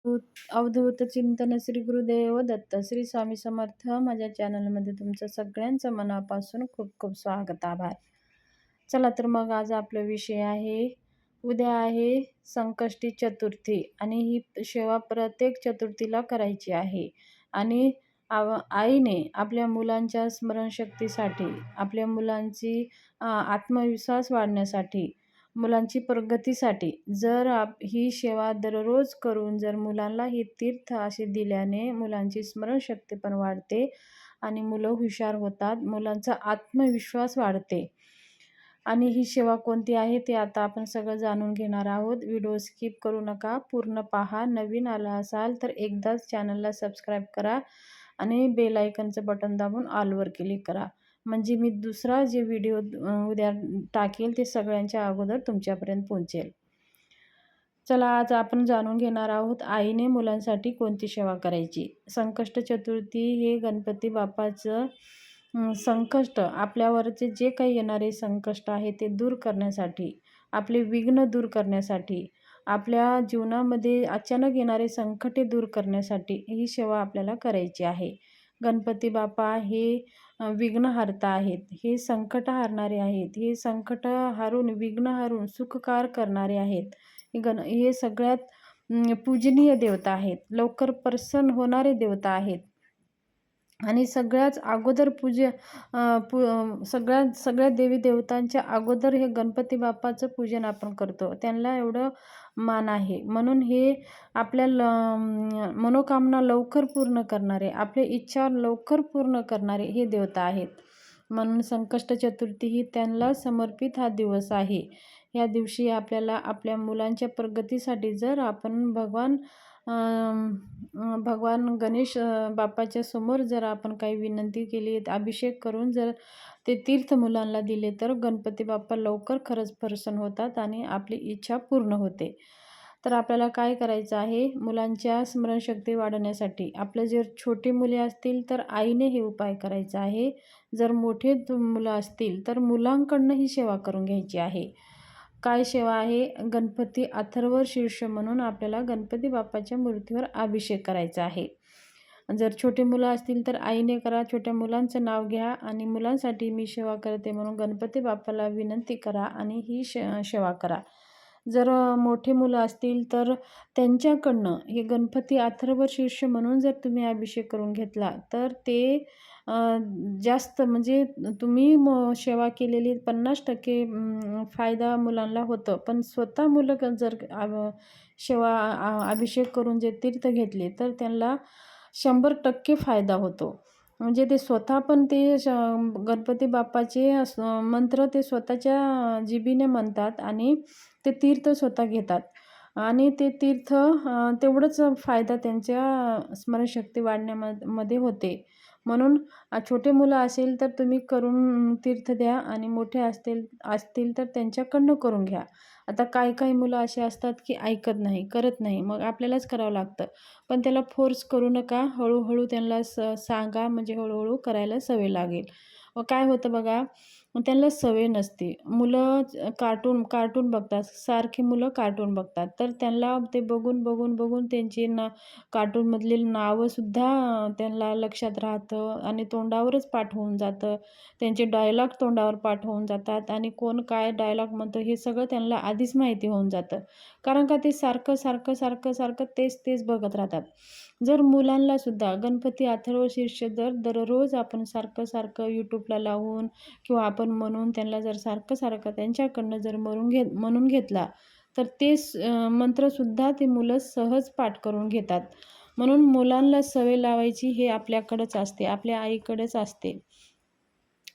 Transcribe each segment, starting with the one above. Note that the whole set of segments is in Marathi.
अवधूत चिंतन श्री गुरुदेव दत्त श्री स्वामी समर्थ. माझ्या चॅनलमध्ये तुमचं सगळ्यांचं मनापासून खूप खूप स्वागत, आभार. चला तर मग आज आपला विषय आहे, उद्या आहे संकष्टी चतुर्थी आणि ही सेवा प्रत्येक चतुर्थीला करायची आहे. आणि आईने आपल्या मुलांच्या स्मरणशक्तीसाठी, आपल्या मुलांची आत्मविश्वास वाढण्यासाठी, मुलांची प्रगतीसाठी जर ही सेवा दररोज करून जर मुलांना ही तीर्थ असे दिल्याने मुलांची स्मरणशक्ती पण वाढते आणि मुलं हुशार होतात, मुलांचा आत्मविश्वास वाढते. आणि ही सेवा कोणती आहे ते आता आपण सगळं जाणून घेणार आहोत. व्हिडिओ स्किप करू नका, पूर्ण पहा. नवीन आला असाल तर एकदाच चॅनलला सबस्क्राईब करा आणि बेल आयकनचं बटन दाबून ऑलवर क्लिक करा, म्हणजे मी दुसरा जे व्हिडिओ उद्या टाकेल ते सगळ्यांच्या अगोदर तुमच्यापर्यंत पोहोचेल. चला आज आपण जाणून घेणार आहोत आईने मुलांसाठी कोणती सेवा करायची. संकष्ट चतुर्थी हे गणपती बाप्पाचं संकष्ट, आपल्यावरचे जे काही येणारे संकष्ट आहे ते दूर करण्यासाठी, आपले विघ्न दूर करण्यासाठी, आपल्या जीवनामध्ये अचानक येणारे संकटे दूर करण्यासाठी ही सेवा आपल्याला करायची आहे. गणपती बाप्पा हे विघ्नहर्ता आहेत, हे संकट हारणारे आहेत, हे संकट हारून विघ्न हारून सुखकार करणारे आहेत. हे सगळ्यात पूजनीय देवता आहेत, लवकर प्रसन्न होणारे देवता आहेत. आणि सगळ्याच अगोदर सगळ्या देवी देवतांच्या अगोदर हे गणपती बाप्पाचं पूजन आपण करतो, त्यांना एवढं मान आहे. म्हणून हे आपल्या मनोकामना लवकर पूर्ण करणारे, आपल्या इच्छा लवकर पूर्ण करणारे हे देवता आहेत. म्हणून संकष्ट चतुर्थी ही त्यांना समर्पित हा दिवस आहे. या दिवशी आपल्याला आपल्या मुलांच्या प्रगतीसाठी जर आपण भगवान गणेश बाप्पाच्या समोर जर आपण काही विनंती केली, अभिषेक करून जर ते तीर्थ मुलांना दिले तर गणपती बाप्पा लवकर खरंच प्रसन्न होतात आणि आपली इच्छा पूर्ण होते. तर आपल्याला काय करायचं आहे, मुलांच्या स्मरणशक्ती वाढवण्यासाठी आपलं जर छोटी मुले असतील तर आईने हे उपाय करायचा आहे. जर मोठे मुलं असतील तर मुलांकडनं ही सेवा करून घ्यायची आहे. काय सेवा आहे, गणपती अथर्व शीर्ष म्हणून आपल्याला गणपती बाप्पाच्या मूर्तीवर अभिषेक करायचा आहे. जर छोटे मुलं असतील तर आईने करा, छोट्या मुलांचं नाव घ्या आणि मुलांसाठी मी सेवा करते म्हणून गणपती बाप्पाला विनंती करा आणि ही सेवा करा. जर मोठे मुलं असतील तर त्यांच्याकडनं हे गणपती अथर्व शीर्ष म्हणून जर तुम्ही अभिषेक करून घेतला तर ते जास्त, म्हणजे तुम्ही सेवा केलेली 50% फायदा मुलांना होतं. पण स्वतः मुलं जर सेवा अभिषेक करून जे तीर्थ घेतले तर त्यांना 100% फायदा होतो. म्हणजे ते स्वतः पण ते गणपती बाप्पाचे मंत्र ते स्वतःच्या जिभेने म्हणतात आणि ते तीर्थ स्वतः घेतात आणि ते तीर्थ तेवढंच फायदा त्यांच्या स्मरणशक्ती वाढण्यामध्ये होते. म्हणून छोटे मुलं असेल तर तुम्ही करून तीर्थ द्या आणि मोठे असतील तर त्यांच्याकडनं करून घ्या. आता काही मुलं असे असतात की ऐकत नाही, करत नाही, मग आपल्यालाच करावं लागतं. पण त्याला फोर्स करू नका, हळूहळू त्यांना सांगा, म्हणजे हळूहळू करायला सवय लागेल. मग काय होतं बघा, त्यांना सवय नसते. मुलं कार्टून बघतात, सारखे मुलं कार्टून बघतात, तर त्यांना ते बघून त्यांची कार्टूनमधली नावंसुद्धा त्यांना लक्षात राहतं आणि तोंडावरच पाठ होऊन जातं. त्यांचे डायलॉग तोंडावर पाठ होऊन जातात आणि कोण काय डायलॉग म्हणतं हे सगळं त्यांना आधीच माहिती होऊन जातं. कारण का ते सारखं तेच बघत राहतात. जर मुलांनासुद्धा गणपती अथर्व शीर्ष जर दररोज आपण सारखं यूट्यूबला लावून किंवा आपण म्हणून त्यांना जर सारखं त्यांच्याकडनं जर म्हणून घेतला तर ते मंत्रसुद्धा ते मुलं सहज पाठ करून घेतात. म्हणून मुलांना सवय लावायची हे आपल्याकडेच असते, आपल्या आईकडेच असते.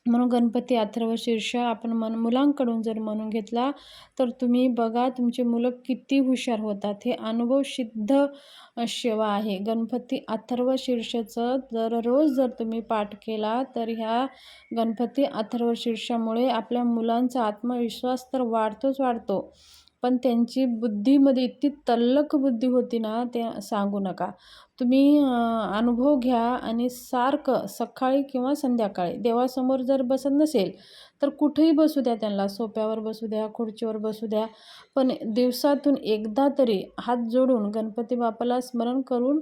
म्हणून गणपती अथर्व शीर्ष आपण मुलांकडून जर म्हणून घेतला तर तुम्ही बघा तुमची मुलं किती हुशार होतात. हे अनुभवसिद्ध सेवा आहे. गणपती अथर्व शीर्षचं दररोज जर तुम्ही पाठ केला तर ह्या गणपती अथर्व शीर्षामुळे आपल्या मुलांचा आत्मविश्वास तर वाढतो. पण त्यांची बुद्धीमध्ये इतकी तल्लख बुद्धी होती ना, ते सांगू नका. तुम्ही अनुभव घ्या आणि सारखं सकाळी किंवा संध्याकाळी देवासमोर जर बसत नसेल, तर कुठेही बसू द्या त्यांना, सोफ्यावर बसू द्या, खुर्चीवर बसू द्या. पण दिवसातून एकदा तरी हात जोडून गणपती बाप्पाला स्मरण करून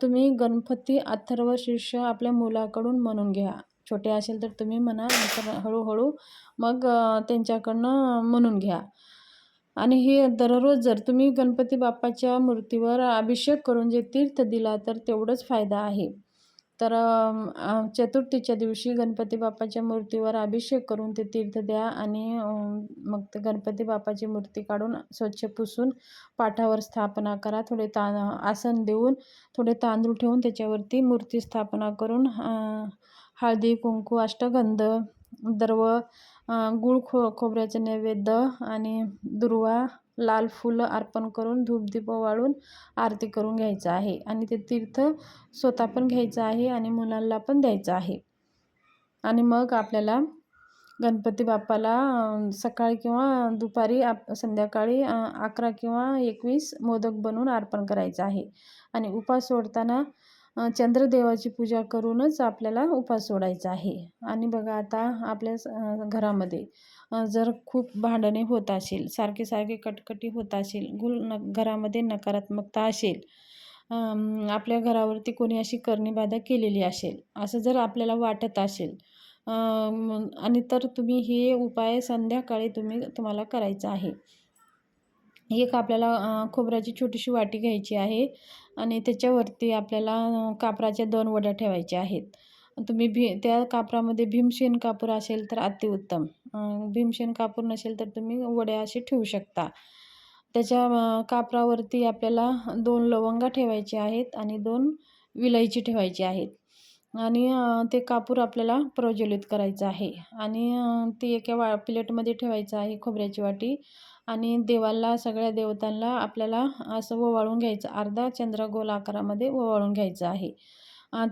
तुम्ही गणपती अथर्व शीर्ष आपल्या मुलाकडून म्हणून घ्या. छोटे असेल तर तुम्ही म्हणा, नंतर हळूहळू मग त्यांच्याकडनं म्हणून घ्या. आणि हे दररोज जर तुम्ही गणपती बाप्पाच्या मूर्तीवर अभिषेक करून जे तीर्थ दिला तर तेवढंच फायदा आहे. तर चतुर्थीच्या दिवशी गणपती बाप्पाच्या मूर्तीवर अभिषेक करून ते तीर्थ द्या आणि मग ते गणपती बाप्पाची मूर्ती काढून स्वच्छ पुसून पाटावर स्थापना करा. थोडे आसन देऊन थोडे तांदूळ ठेवून त्याच्यावरती मूर्ती स्थापना करून हळदी, कुंकू, अष्टगंध, दर्व, गूळ खोबऱ्याचं नैवेद्य आणि दुर्वा, लाल फुलं अर्पण करून धूपदीप वाळून आरती करून घ्यायचं आहे आणि ते तीर्थ स्वतः पण घ्यायचं आहे आणि मुलांना पण द्यायचं आहे. आणि मग आपल्याला गणपती बाप्पाला सकाळी किंवा दुपारी संध्याकाळी 11 किंवा 21 मोदक बनवून अर्पण करायचं आहे. आणि उपास सोडताना चंद्रदेवाची पूजा करूनच आपल्याला उपास सोडायचा आहे. आणि बघा आता आपल्या घरामध्ये जर खूप भांडणे होत असेल, सारखे कटकटी होत असेल, घरामध्ये नकारात्मकता असेल, आपल्या घरावरती कोणी अशी करणी-बाधा केलेली असेल, असं जर आपल्याला वाटत असेल आणि तर तुम्ही हे उपाय संध्याकाळी तुम्हाला करायचं आहे. एक आपल्याला खोबऱ्याची छोटीशी वाटी घ्यायची आहे आणि त्याच्यावरती आपल्याला कापराच्या 2 वड्या ठेवायच्या आहेत. तुम्ही त्या कापरामध्ये भीमसेन कापूर असेल तर अतिउत्तम. भीमसेन कापूर नसेल तर तुम्ही वड्या असे ठेवू शकता. त्याच्या कापरावरती आपल्याला 2 लवंगा ठेवायच्या आहेत आणि 2 विलायची ठेवायची आहेत. आणि ते कापूर आपल्याला प्रज्वलित करायचं आहे आणि ती एका प्लेटमध्ये ठेवायचं आहे खोबऱ्याची वाटी आणि देवाला, सगळ्या देवतांना आपल्याला असं ओवाळून घ्यायचं. अर्धा चंद्रगोल आकारामध्ये ओवाळून घ्यायचं आहे.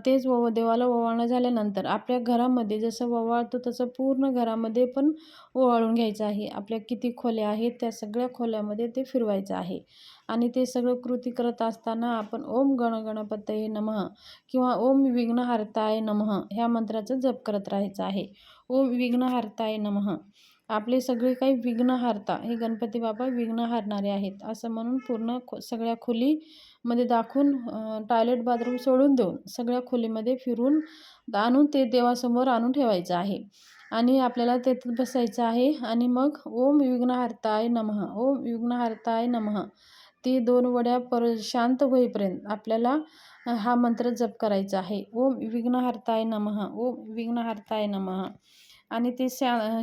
तेच देवाला ओवाळणं झाल्यानंतर आपल्या घरामध्ये जसं ओवाळतो तसं पूर्ण घरामध्ये पण ओवाळून घ्यायचं आहे. आपल्या किती खोल्या आहेत त्या सगळ्या खोल्यामध्ये ते फिरवायचं आहे. आणि ते सगळं कृती करत असताना आपण ओम गण गणपतये नमः किंवा ओम विघ्नहर्ताय नमः ह्या मंत्राचा जप करत राहायचं आहे. ओम विघ्नहर्ताय नमः. आपले सगळे काही विघ्नहर्ता हे गणपती बाप्पा विघ्न हरणारे आहेत असं म्हणून पूर्ण सगळ्या खोलीमध्ये दाखवून टॉयलेट बाथरूम सोडून देऊन सगळ्या खोलीमध्ये फिरून आणून ते देवासमोर आणून ठेवायचं आहे. आणि आपल्याला तेथे बसायचं आहे आणि मग ओम विघ्नहर्ताय नमः, ओम विघ्नहर्ताय नमः ती 2 वड्या शांत होईपर्यंत आपल्याला हा मंत्र जप करायचा आहे. ओम विघ्नहर्ताय नमः, ओम विघ्नहर्ताय नमः. आणि ते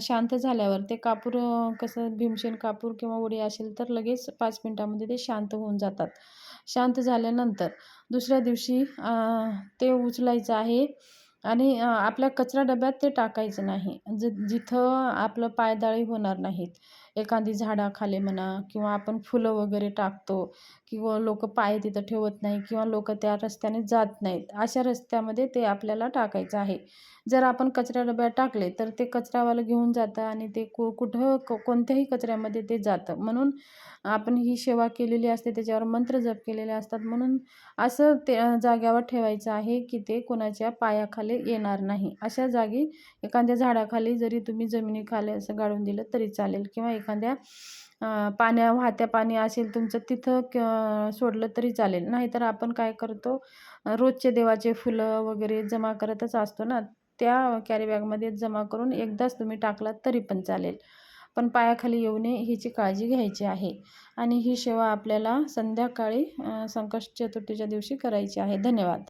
शांत झाल्यावर ते कापूर कसं भीमसेन कापूर किंवा वडी असेल तर लगेच 5 मिनिटामध्ये ते शांत होऊन जातात. शांत झाल्यानंतर दुसऱ्या दिवशी ते उचलायचं आहे आणि आपल्या कचरा डब्यात ते टाकायचं नाही. जिथं आपलं पायदळी होणार नाहीत. एखादी झाडाखाली म्हणा किंवा आपण फुलं वगैरे टाकतो किंवा लोकं पाय तिथं ठेवत नाही किंवा लोकं त्या रस्त्याने जात नाहीत. अशा रस्त्यामध्ये ते आपल्याला टाकायचं आहे. जर आपण कचरा डब्यात टाकले तर ते कचरावालं घेऊन जातं आणि ते कुठं कोणत्याही कचऱ्यामध्ये ते जातं. म्हणून आपण ही सेवा केलेली असते, त्याच्यावर मंत्र जप केलेले असतात. म्हणून असं ते जाग्यावर ठेवायचं आहे की ते कोणाच्या पायाखाली येणार नाही. अशा जागी एखाद्या झाडाखाली जरी तुम्ही जमिनीखाली असं गाडून दिलं तरी चालेल किंवा एखाद्या वाहत्या पाणी असेल तुमचं तिथं सोडलं तरी चालेल. नाहीतर आपण काय करतो, रोजचे देवाचे फुलं वगैरे जमा करतच असतो ना, त्या कॅरी बॅगमध्ये जमा करून एकदाच तुम्ही टाकलात तरी पण चालेल. पण पायाखाली येऊ नये ह्याची काळजी घ्यायची आहे. आणि ही सेवा आपल्याला संध्याकाळी संकष्टी चतुर्थीच्या दिवशी करायची आहे. धन्यवाद.